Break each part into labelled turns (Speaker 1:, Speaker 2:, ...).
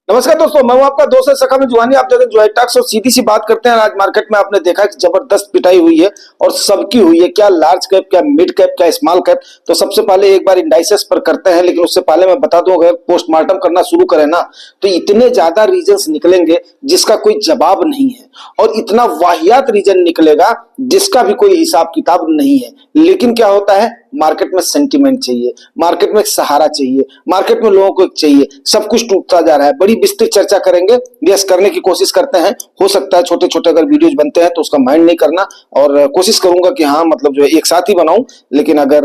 Speaker 1: नमस्कार दोस्तों, मैं हूं आपका दोस्त है सखा में जुआनी। आप जगह जो टैक्स और सीधी सी बात करते हैं। आज मार्केट में आपने देखा कि जबरदस्त पिटाई हुई है और सबकी हुई है। क्या लार्ज कैप, क्या मिड कैप, क्या स्मॉल कैप। तो सबसे पहले एक बार इंडाइसेस पर करते हैं, लेकिन उससे पहले मैं बता दूं, अगर पोस्टमार्टम करना शुरू करें ना तो इतने ज्यादा रीजंस निकलेंगे जिसका कोई जवाब नहीं है, और इतना वाहियात रीजन निकलेगा जिसका भी कोई हिसाब किताब नहीं है। लेकिन क्या होता है, मार्केट में सेंटीमेंट चाहिए, मार्केट में एक सहारा चाहिए, मार्केट में लोगों को एक चाहिए। सब कुछ टूटता जा रहा है। बड़ी विस्तृत चर्चा करेंगे, यस करने की कोशिश करते हैं। हो सकता है छोटे छोटे अगर वीडियोज बनते हैं तो उसका माइंड नहीं करना, और कोशिश करूंगा कि हाँ मतलब जो है एक साथ ही बनाऊं। लेकिन अगर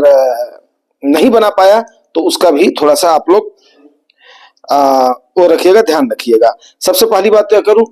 Speaker 1: नहीं बना पाया तो उसका भी थोड़ा सा आप लोग वो रखिएगा, ध्यान रखिएगा। सबसे पहली बात क्या करूं,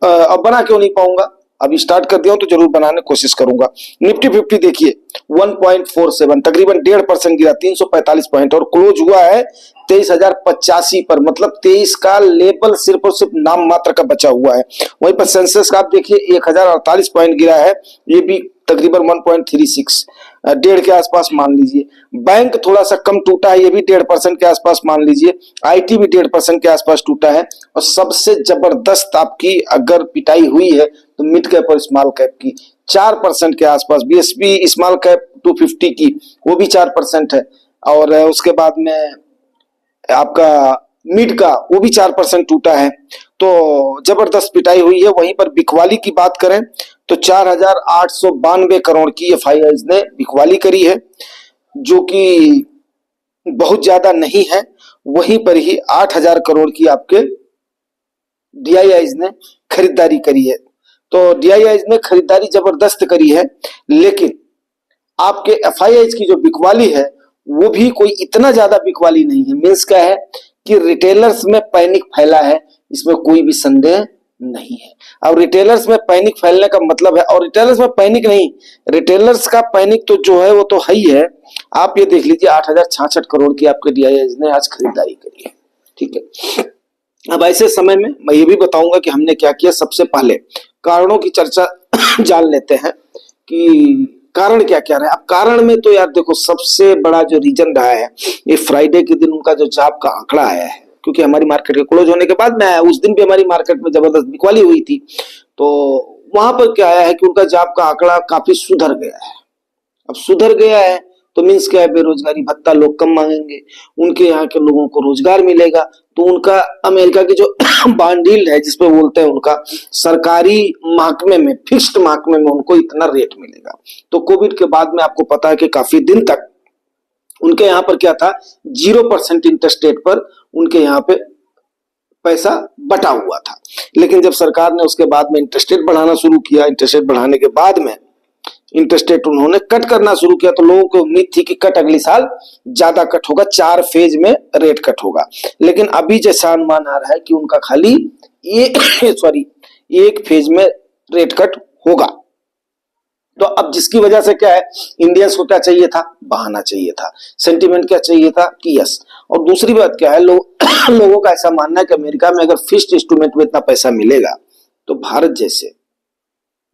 Speaker 1: अब बना क्यों नहीं पाऊंगा, अभी स्टार्ट कर दिया हूं तो जरूर बनाने की कोशिश करूंगा। निफ्टी 50 देखिए 1.47 तकरीबन 1.5% गिरा, 345 पॉइंट, और क्लोज हुआ है 23,085 पर। मतलब 23 का लेवल सिर्फ और सिर्फ नाम मात्र का बचा हुआ है। वहीं पर सेंसेक्स का आप देखिए 1,048 पॉइंट गिरा है, ये भी तकरीबन 1.36 1.5 के आसपास मान लीजिए। बैंक थोड़ा सा कम टूटा है, ये भी 1.5% के आसपास मान लीजिए। आईटी भी 1.5% के आसपास टूटा है। और सबसे जबरदस्त आपकी अगर पिटाई हुई है तो मिड कैप और स्मॉल कैप की 4% के आसपास। बीएसपी स्मॉल कैप 250 की वो भी 4% है, और उसके बाद में आपका मिड का वो भी 4% टूटा है। तो जबरदस्त पिटाई हुई है। वहीं पर बिकवाली की बात करें तो 4,892 करोड़ की एफआईआई ने बिकवाली करी है, जो कि बहुत ज्यादा नहीं है। वहीं पर ही 8,000 करोड़ की आपके डीआईआई ने खरीदारी करी है। तो डीआईआई ने खरीदारी जबरदस्त करी है, लेकिन आपके एफआईआई की जो बिकवाली है वो भी कोई इतना ज्यादा बिकवाली नहीं है। मीन्स क्या है कि रिटेलर्स में पैनिक फैला है, इसमें कोई भी संदेह नहीं है। अब रिटेलर्स में पैनिक फैलने का मतलब है, और रिटेलर्स में पैनिक नहीं, रिटेलर्स का पैनिक तो जो है वो तो है ही है। आप ये देख लीजिए 8,066 करोड़ की आपके डीआईआई ने आज खरीदारी करी है। ठीक है, अब ऐसे समय में मैं ये भी बताऊंगा कि हमने क्या किया। सबसे पहले कारणों की चर्चा जान लेते हैं कि कारण क्या क्या रहा है। अब कारण में तो यार देखो, सबसे बड़ा जो रीजन रहा है, ये फ्राइडे के दिन उनका जो जॉब का आंकड़ा आया है, क्योंकि हमारी मार्केट के क्लोज होने के बाद में आया, उस दिन भी हमारी मार्केट में जबरदस्त बिकवाली हुई थी। तो वहां पर क्या आया है कि उनका जॉब का आंकड़ा काफी सुधर गया है। अब सुधर गया है तो मीन्स क्या है, बेरोजगारी भत्ता लोग कम मांगेंगे, उनके यहाँ के लोगों को रोजगार मिलेगा। तो उनका अमेरिका की जो बॉन्ड यील्ड है, जिसपे बोलते हैं उनका सरकारी महकमे में, फिक्स्ड महकमे में उनको इतना रेट मिलेगा। तो कोविड के बाद में आपको पता है कि काफी दिन तक उनके यहाँ पर क्या था, 0% इंटरेस्ट रेट पर उनके यहाँ पे पैसा बटा हुआ था। लेकिन जब सरकार ने उसके बाद में इंटरेस्ट रेट बढ़ाना शुरू किया, इंटरेस्ट रेट बढ़ाने के बाद में इंटरेस्ट रेट उन्होंने कट करना शुरू किया, तो लोगों को उम्मीद थी कि कट अगली साल ज्यादा कट होगा, 4 फेज में रेट कट होगा। लेकिन अभी जैसा अनुमान आ रहा है कि उनका खाली एक फेज में रेट कट होगा। तो अब जिसकी वजह से क्या है, इंडियंस को क्या चाहिए था, बहाना चाहिए था। सेंटीमेंट क्या चाहिए था कि यस। और दूसरी बात क्या है, लोगों का ऐसा मानना है कि अमेरिका में अगर फिक्स्ड इंस्ट्रूमेंट में इतना पैसा मिलेगा तो भारत जैसे,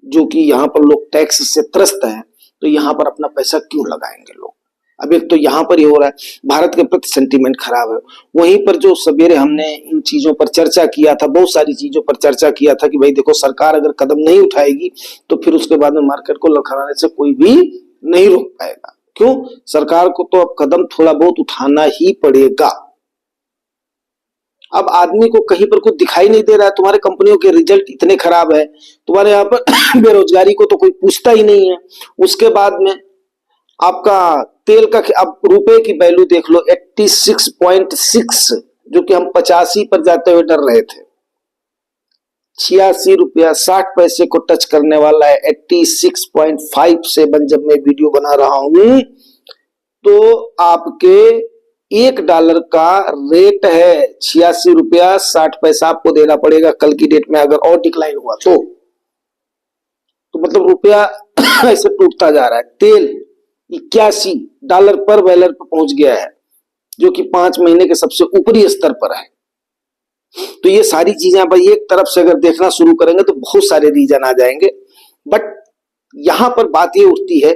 Speaker 1: जो कि यहाँ पर लोग टैक्स से त्रस्त हैं, तो यहाँ पर अपना पैसा क्यों लगाएंगे लोग। अब एक तो यहाँ पर ही हो रहा है, भारत के प्रति सेंटीमेंट खराब है। वहीं पर जो सवेरे हमने इन चीजों पर चर्चा किया था, बहुत सारी चीजों पर चर्चा किया था कि भाई देखो, सरकार अगर कदम नहीं उठाएगी तो फिर उसके बाद में मार्केट को लड़खड़ाने से कोई भी नहीं रोक पाएगा। क्यों, सरकार को तो अब कदम थोड़ा बहुत उठाना ही पड़ेगा। अब आदमी को कहीं पर कुछ दिखाई नहीं दे रहा है, तुम्हारे कंपनियों के रिजल्ट इतने खराब है, तुम्हारे यहाँ पर बेरोजगारी को तो कोई पूछता ही नहीं है। उसके बाद में आपका तेल का, अब रुपए की वैल्यू देख लो 86.6, जो कि हम 85 पर जाते हुए डर रहे थे। 86 रुपया 60 पैसे को टच करने वाला है 86.57 जब मैं वीडियो बना रहा हूं, तो आपके $1 का रेट है 86 रुपया 60 पैसा आपको देना पड़ेगा कल की डेट में, अगर और डिक्लाइन हुआ तो मतलब रुपया ऐसे टूटता जा रहा है। तेल $81 पर बैरल पर पहुंच गया है, जो कि 5 महीने के सबसे ऊपरी स्तर पर है। तो ये सारी चीजें भाई एक तरफ से अगर देखना शुरू करेंगे तो बहुत सारे रीजन आ जाएंगे। बट यहां पर बात ये उठती है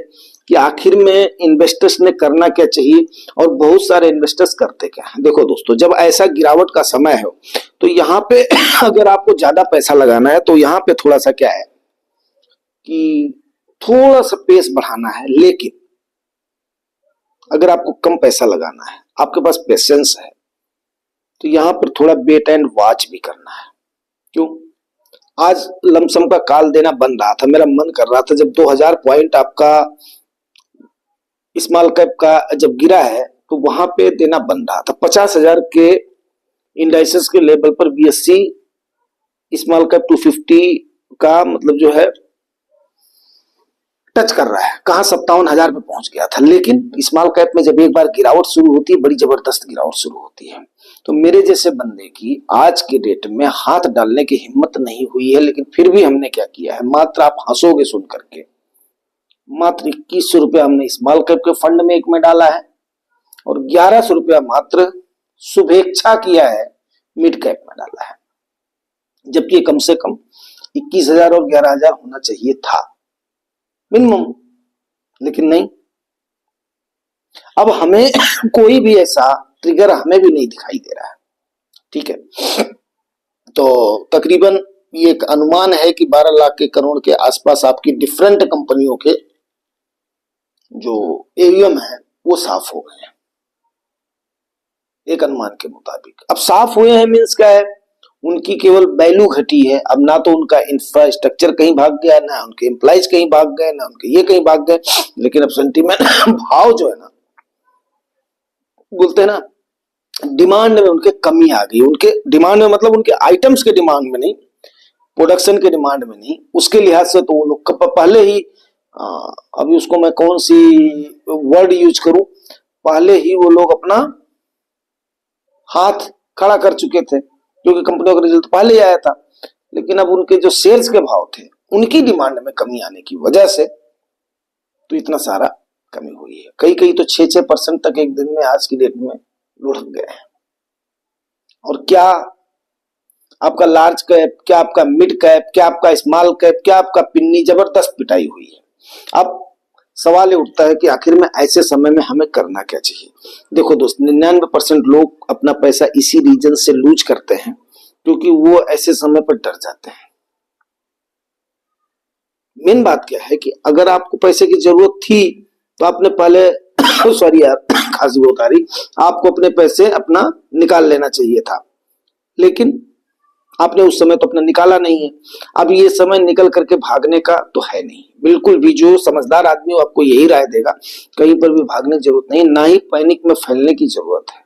Speaker 1: कि आखिर में इन्वेस्टर्स ने करना क्या चाहिए, और बहुत सारे इन्वेस्टर्स करते क्या है। देखो दोस्तों, जब ऐसा गिरावट का समय है तो यहाँ पे अगर आपको ज्यादा पैसा लगाना है तो यहाँ पे थोड़ा सा क्या है कि थोड़ा सा पेस बढ़ाना है। लेकिन अगर आपको कम पैसा लगाना है, आपके पास पेशेंस है, तो यहाँ पर थोड़ा वेट एंड वॉच भी करना है। क्यों? आज लमसम का कॉल देना बन रहा था, मेरा मन कर रहा था जब 2000 पॉइंट आपका स्मॉल कैप का जब गिरा है तो वहां पे देना बन रहा था। 50,000 के इंडाइसेस के लेवल पर बीएससी स्मॉल कैप 250 का मतलब जो है टच कर रहा है, कहां 57,000 पे पहुंच गया था। लेकिन स्मॉल कैप में जब एक बार गिरावट शुरू होती है, बड़ी जबरदस्त गिरावट शुरू होती है, तो मेरे जैसे बंदे की आज के डेट में हाथ डालने की हिम्मत नहीं हुई है। लेकिन फिर भी हमने क्या किया है, मात्र आप हंसोगे सुन करके, मात्र 2100 रुपया हमने स्मॉल कैप के फंड में एक में डाला है और 1100 रुपया मात्र शुभेच्छा किया है मिड कैप में डाला है, जबकि कम से कम 21,000 और 11,000 होना चाहिए था मिनिमम, लेकिन नहीं। अब हमें कोई भी ऐसा ट्रिगर हमें भी नहीं दिखाई दे रहा है। ठीक है, तो तकरीबन ये एक अनुमान है कि 12 लाख के करोड़ के आसपास आपकी डिफरेंट कंपनियों के जो एरियम है वो साफ हो गए हैं, एक अनुमान के मुताबिक। अब साफ हुए हैं मीन्स क्या है, उनकी केवल वैल्यू घटी है। अब ना तो उनका इंफ्रास्ट्रक्चर कहीं भाग गया, ना उनके एम्प्लॉइज कहीं भाग गए, ना उनके ये कहीं भाग गए, लेकिन अब सेंटीमेंट भाव जो है ना, बोलते हैं ना, डिमांड में उनके कमी आ गई। उनके डिमांड में मतलब उनके आइटम्स के डिमांड में नहीं, प्रोडक्शन के डिमांड में नहीं, उसके लिहाज से तो वो लोग पहले ही अभी उसको मैं कौन सी वर्ड यूज करूं, पहले ही वो लोग अपना हाथ खड़ा कर चुके थे, क्योंकि कंपनियों का रिजल्ट पहले ही आया था। लेकिन अब उनके जो शेयर्स के भाव थे, उनकी डिमांड में कमी आने की वजह से तो इतना सारा कमी हुई है। कई कई तो 6-6% तक एक दिन में आज की डेट में लुढ़क गए हैं। और क्या आपका लार्ज कैप, क्या आपका मिड कैप, क्या आपका स्मॉल कैप, क्या आपका पिन्नी, जबरदस्त पिटाई हुई है। अब सवाल ये उठता है कि आखिर में ऐसे समय में हमें करना क्या चाहिए। देखो दोस्त, 99% लोग अपना पैसा इसी रीजन से लूज करते हैं क्योंकि वो ऐसे समय पर डर जाते हैं। मेन बात क्या है कि अगर आपको पैसे की जरूरत थी तो आपने पहले सॉरी यार खांसी बहुत आ रही, आपको अपने पैसे अपना निकाल लेना चाहिए था, लेकिन आपने उस समय तो अपना निकाला नहीं है। अब ये समय निकल करके भागने का तो है नहीं, बिल्कुल भी। जो समझदार आदमी हो आपको यही राय देगा, कहीं पर भी भागने की जरूरत नहीं, ना ही पैनिक में फैलने की जरूरत है।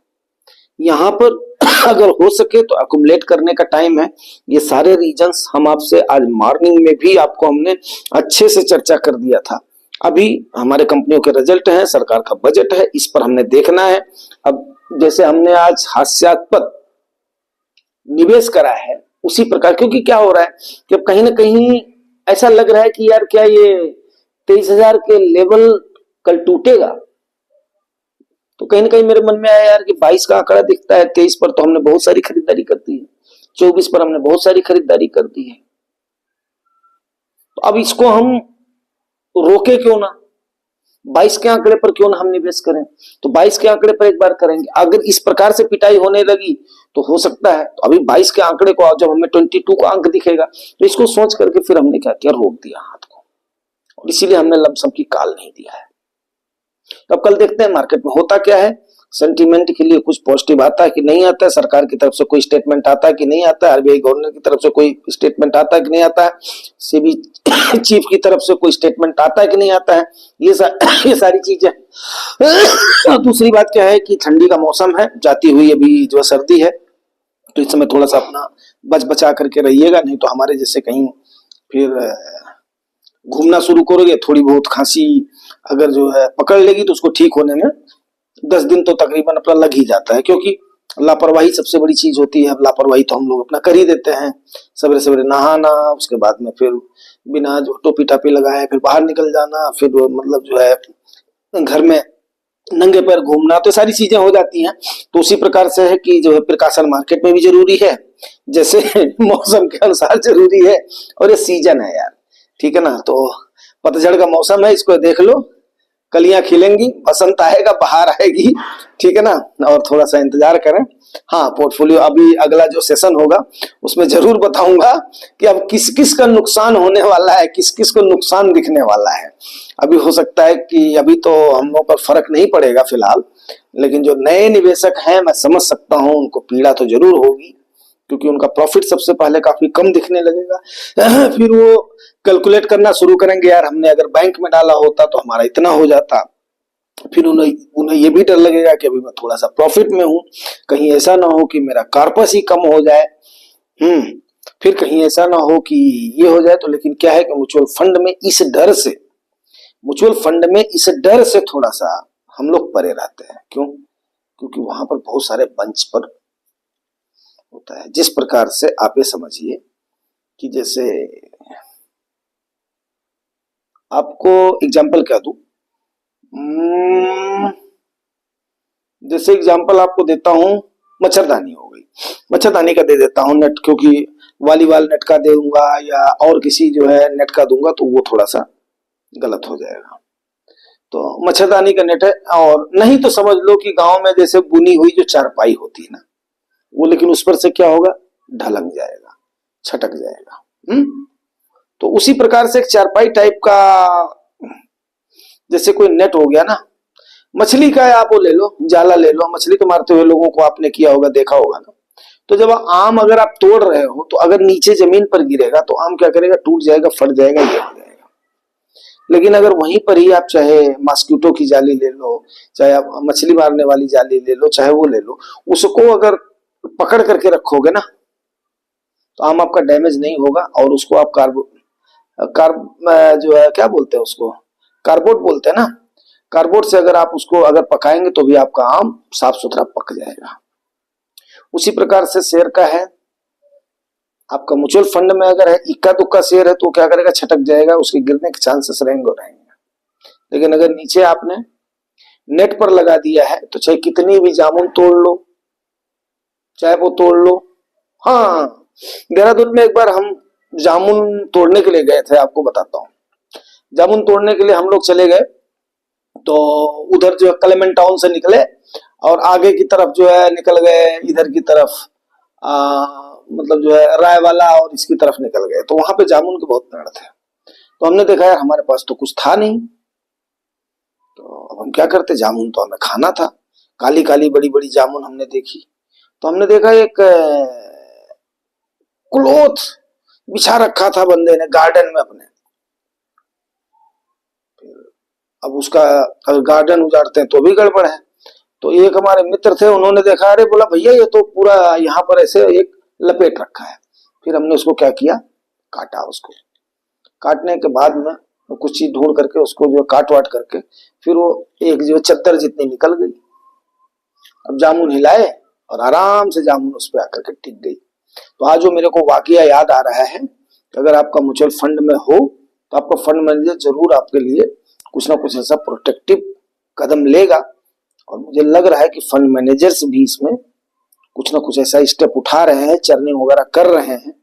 Speaker 1: यहाँ पर अगर हो सके तो अकुमुलेट करने का टाइम है। ये सारे रीजंस हम आपसे आज मॉर्निंग में भी आपको हमने अच्छे से चर्चा कर दिया था। अभी हमारे कंपनियों के रिजल्ट हैं, सरकार का बजट है, इस पर हमने देखना है। अब जैसे हमने आज हास्यास्पद निवेश करा है उसी प्रकार, क्योंकि क्या हो रहा है कि अब कहीं ना कहीं ऐसा लग रहा है कि यार क्या ये 23,000 के लेवल कल टूटेगा। तो कहीं ना कहीं मेरे मन में आया यार कि 22 का आंकड़ा दिखता है, 23 पर तो हमने बहुत सारी खरीदारी कर दी है, 24 पर हमने बहुत सारी खरीदारी कर दी है, तो अब इसको हम रोके क्यों ना, 22 के आंकड़े पर क्यों ना हम निवेश करें। तो 22 के आंकड़े पर एक बार करेंगे। अगर इस प्रकार से पिटाई होने लगी तो हो सकता है तो अभी 22 के आंकड़े को जब हमें 22 का अंक दिखेगा तो इसको सोच करके फिर हमने क्या किया, रोक दिया हाथ को, और इसीलिए हमने लमसम की कॉल नहीं दिया है। तो अब कल देखते हैं मार्केट में होता क्या है। सेंटीमेंट के लिए कुछ पॉजिटिव आता है कि नहीं आता है, सरकार की तरफ से कोई स्टेटमेंट आता है कि नहीं आता है, आरबीआई गवर्नर की तरफ से कोई स्टेटमेंट आता है कि नहीं आता है, सेबी चीफ की तरफ से कोई स्टेटमेंट आता है कि नहीं आता है, ये सारी चीजें। दूसरी बात क्या है कि ठंडी का मौसम है, जाती हुई अभी जो सर्दी है, तो इस समय थोड़ा सा अपना बचा करके रहिएगा, नहीं तो हमारे जैसे कहीं फिर घूमना शुरू करोगे, थोड़ी बहुत खांसी अगर जो है पकड़ लेगी तो उसको ठीक होने में 10 दिन तो तकरीबन अपना लग ही जाता है, क्योंकि लापरवाही सबसे बड़ी चीज होती है। अब लापरवाही तो हम लोग अपना कर ही देते हैं, सवेरे सवेरे नहाना, उसके बाद में फिर बिना जो टोपी टापी लगाए फिर बाहर निकल जाना, फिर मतलब जो है घर में नंगे पैर घूमना, तो सारी चीजें हो जाती हैं। तो उसी प्रकार से है कि जो है प्रिकॉशन मार्केट में भी जरूरी है, जैसे मौसम के अनुसार जरूरी है, और ये सीजन है यार, ठीक है ना। तो पतझड़ का मौसम है, इसको देख लो, कलियां खिलेंगी, बसंत आएगा, बाहर आएगी, ठीक है ना। और थोड़ा सा इंतजार करें। हाँ, पोर्टफोलियो अभी अगला जो सेशन होगा उसमें जरूर बताऊंगा कि अब किस किस का नुकसान होने वाला है, किस किस को नुकसान दिखने वाला है। अभी हो सकता है कि अभी तो हम लोग पर फर्क नहीं पड़ेगा फिलहाल, लेकिन जो नए निवेशक हैं मैं समझ सकता हूं उनको पीड़ा तो जरूर होगी, क्योंकि उनका प्रॉफिट सबसे पहले काफी कम दिखने लगेगा। फिर वो कैलकुलेट करना शुरू करेंगे, यार हमने अगर बैंक में डाला होता तो हमारा इतना हो जाता। फिर उन्हें ये भी डर लगेगा कि अभी मैं थोड़ा सा प्रॉफिट में हूं, कहीं ऐसा ना हो कि मेरा कार्पस ही कम हो जाए। फिर कहीं ऐसा ना हो कि ये हो जाए। तो लेकिन क्या है कि म्यूचुअल फंड में इस डर से थोड़ा सा हम लोग परे रहते हैं। क्यों? क्योंकि वहां पर बहुत सारे बंच पर होता है। जिस प्रकार से आप ये समझिए कि जैसे आपको एग्जांपल क्या दूं, जैसे एग्जांपल आपको देता हूं, मच्छरदानी हो गई, मच्छरदानी का दे देता हूं नेट, क्योंकि वॉलीबॉल नेट का दूंगा या और किसी जो है नेट का दूंगा तो वो थोड़ा सा गलत हो जाएगा। तो मच्छरदानी का नेट है, और नहीं तो समझ लो कि गांव में जैसे बुनी हुई जो चारपाई होती है ना वो, लेकिन उस पर से क्या होगा, ढलक जाएगा, छटक जाएगा। तो उसी प्रकार से एक चारपाई टाइप का जैसे कोई नेट हो गया ना, मछली का है, आप वो ले लो, जाला ले लो, मछली तो मारते हुए लोगों को आपने किया होगा, देखा होगा ना। तो जब आम अगर आप तोड़ रहे हो तो अगर नीचे जमीन पर गिरेगा तो आम क्या करेगा, टूट जाएगा, फट जाएगा, ये हो जाएगा। लेकिन अगर वहीं पर ही आप चाहे मॉस्किटो की जाली ले लो, चाहे आप मछली मारने वाली जाली ले लो, चाहे वो ले लो, उसको अगर पकड़ करके रखोगे ना तो आम आपका डैमेज नहीं होगा। और उसको आप जो है क्या बोलते हैं उसको, कार्बोट बोलते हैं ना, कार्बोट से अगर आप उसको अगर पकाएंगे तो भी आपका आम साफ सुथरा पक जाएगा। उसी प्रकार से शेयर का है, आपका म्यूचुअल फंड में अगर है इक्का दुक्का शेयर है तो क्या करेगा, छटक जाएगा, उसके गिरने के चांसेस रहेंगे। लेकिन अगर नीचे आपने नेट पर लगा दिया है तो चाहे कितनी भी जामुन तोड़ लो, चाहे वो तोड़ लो। हाँ, देहरादून में एक बार हम जामुन तोड़ने के लिए गए थे, आपको बताता हूँ। जामुन तोड़ने के लिए हम लोग चले गए, तो उधर जो क्लेमेंट टाउन से निकले और आगे की तरफ जो है निकल गए इधर की तरफ, मतलब जो है रायवाला और इसकी तरफ निकल गए। तो वहां पे जामुन के बहुत पेड़ थे। तो हमने देखा यार हमारे पास तो कुछ था नहीं, तो अब हम क्या करते, जामुन तो हमें खाना था। काली काली बड़ी बड़ी जामुन हमने देखी, तो हमने देखा एक क्लॉथ बिछा रखा था बंदे ने गार्डन में अपने। अब उसका अगर गार्डन उजाड़ते हैं तो भी गड़बड़ है। तो एक हमारे मित्र थे, उन्होंने देखा, अरे बोला भैया ये तो पूरा यहाँ पर ऐसे एक लपेट रखा है। फिर हमने उसको क्या किया, काटा। उसको काटने के बाद में वो कुछ चीज ढूंढ करके उसको जो काट वाट करके फिर वो एक जो चद्दर जितनी निकल गई। अब जामुन हिलाए और आराम से जामुन उस पर आकर के टिक गई। तो आज जो मेरे को वाकया याद आ रहा है, अगर आपका म्यूचुअल फंड में हो तो आपका फंड मैनेजर जरूर आपके लिए कुछ ना कुछ ऐसा प्रोटेक्टिव कदम लेगा। और मुझे लग रहा है कि फंड मैनेजर्स भी इसमें कुछ ना कुछ ऐसा स्टेप उठा रहे हैं, चर्निंग वगैरह कर रहे हैं,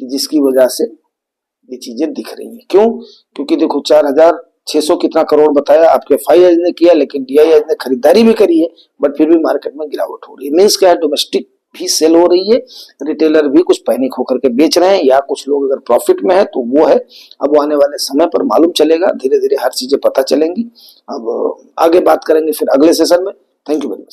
Speaker 1: कि जिसकी वजह से ये चीजें दिख रही हैं। क्यों? क्योंकि देखो 4600 कितना करोड़ बताया आपके FII ने किया, लेकिन DII ने खरीदारी भी करी है, बट फिर भी मार्केट में गिरावट हो रही है। मीन्स क्या है, डोमेस्टिक भी सेल हो रही है, रिटेलर भी कुछ पैनिक होकर के बेच रहे हैं, या कुछ लोग अगर प्रॉफिट में है तो वो है। अब आने वाले समय पर मालूम चलेगा, धीरे धीरे हर चीजें पता चलेंगी। अब आगे बात करेंगे फिर अगले सेशन में। Thank you very much.